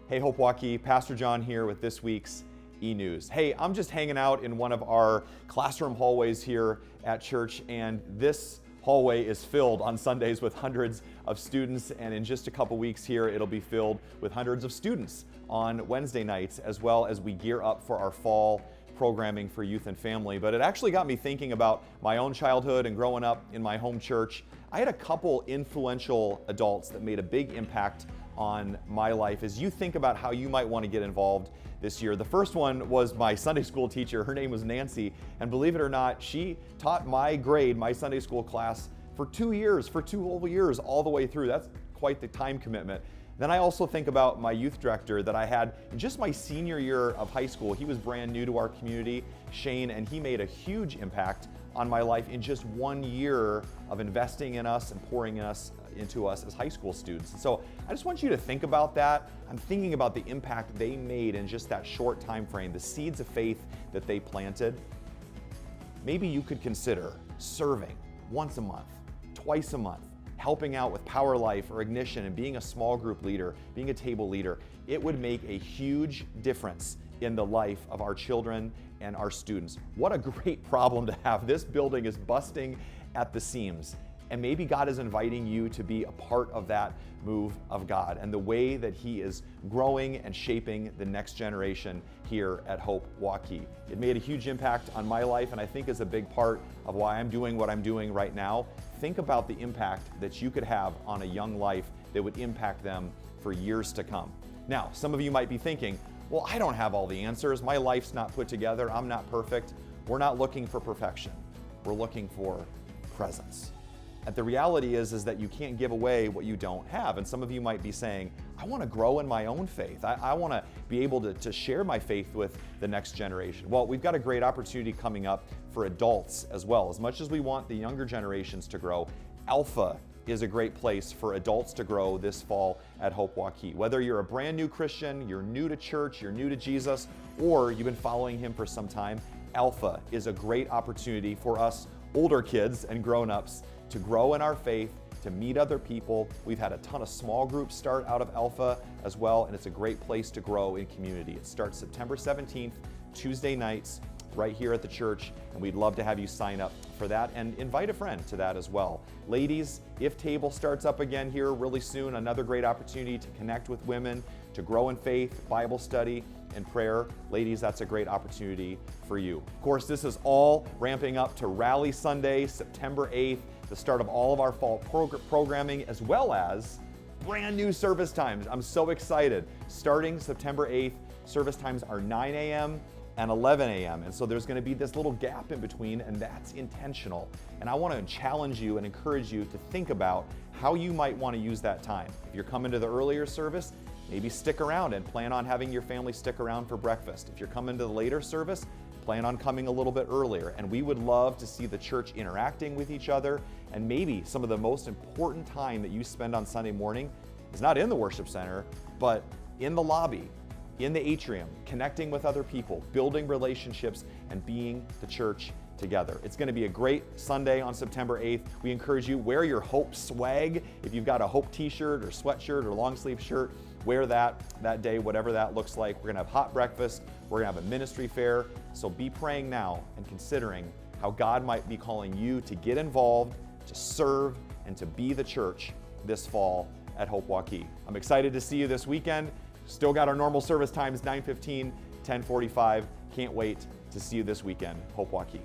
Hey, Hope Waukee, Pastor John here with this week's e-News. Hey, I'm just hanging out in one of our classroom hallways here at church, and this hallway is filled on Sundays with hundreds of students, and in just a couple weeks here, it'll be filled with hundreds of students on Wednesday nights, as well as we gear up for our fall programming for youth and family. But it actually got me thinking about my own childhood and growing up in my home church. I had a couple influential adults that made a big impact on my life as you think about how you might want to get involved this year. The first one was my Sunday school teacher. Her name was Nancy, and believe it or not, she taught my grade, my Sunday school class, for 2 years, for 2 whole years, all the way through. That's quite the time commitment. Then I also think about my youth director that I had in just my senior year of high school. He was brand new to our community, Shane, and he made a huge impact on my life in just 1 year of investing in us and pouring into us as high school students. And so I just want you to think about that. I'm thinking about the impact they made in just that short time frame, the seeds of faith that they planted. Maybe you could consider serving once a month, twice a month, helping out with Power Life or Ignition and being a small group leader, being a table leader. It would make a huge difference in the life of our children and our students. What a great problem to have. This building is busting at the seams. And maybe God is inviting you to be a part of that move of God and the way that He is growing and shaping the next generation here at Hope Waukee. It made a huge impact on my life, and I think is a big part of why I'm doing what I'm doing right now. Think about the impact that you could have on a young life that would impact them for years to come. Now, some of you might be thinking, well, I don't have all the answers. My life's not put together. I'm not perfect. We're not looking for perfection. We're looking for presence. And the reality is that you can't give away what you don't have. And some of you might be saying, I want to grow in my own faith. I want to be able to share my faith with the next generation. Well, we've got a great opportunity coming up for adults as well. As much as we want the younger generations to grow, Alpha is a great place for adults to grow this fall at Hope Waukee. Whether you're a brand new Christian, you're new to church, you're new to Jesus, or you've been following Him for some time, Alpha is a great opportunity for us older kids and grown-ups to grow in our faith, to meet other people. We've had a ton of small groups start out of Alpha as well, and it's a great place to grow in community. It starts September 17th, Tuesday nights, right here at the church, and we'd love to have you sign up for that and invite a friend to that as well. Ladies, if Table starts up again here really soon, another great opportunity to connect with women, to grow in faith, Bible study, and prayer. Ladies, that's a great opportunity for you. Of course, this is all ramping up to Rally Sunday, September 8th, the start of all of our fall programming, as well as brand new service times. I'm so excited. Starting September 8th, service times are 9 a.m. and 11 a.m. And so there's going to be this little gap in between, and that's intentional. And I want to challenge you and encourage you to think about how you might want to use that time. If you're coming to the earlier service, maybe stick around and plan on having your family stick around for breakfast. If you're coming to the later service, plan on coming a little bit earlier. And we would love to see the church interacting with each other. And maybe some of the most important time that you spend on Sunday morning is not in the worship center, but in the lobby, in the atrium, connecting with other people, building relationships, and being the church together. It's going to be a great Sunday on September 8th. We encourage you, wear your Hope swag. If you've got a Hope t-shirt or sweatshirt or long sleeve shirt, wear that day, whatever that looks like. We're going to have hot breakfast. We're going to have a ministry fair. So be praying now and considering how God might be calling you to get involved, to serve, and to be the church this fall at Hope Waukee. I'm excited to see you this weekend. Still got our normal service times, 9:15, 10:45. Can't wait to see you this weekend, Hope Waukee.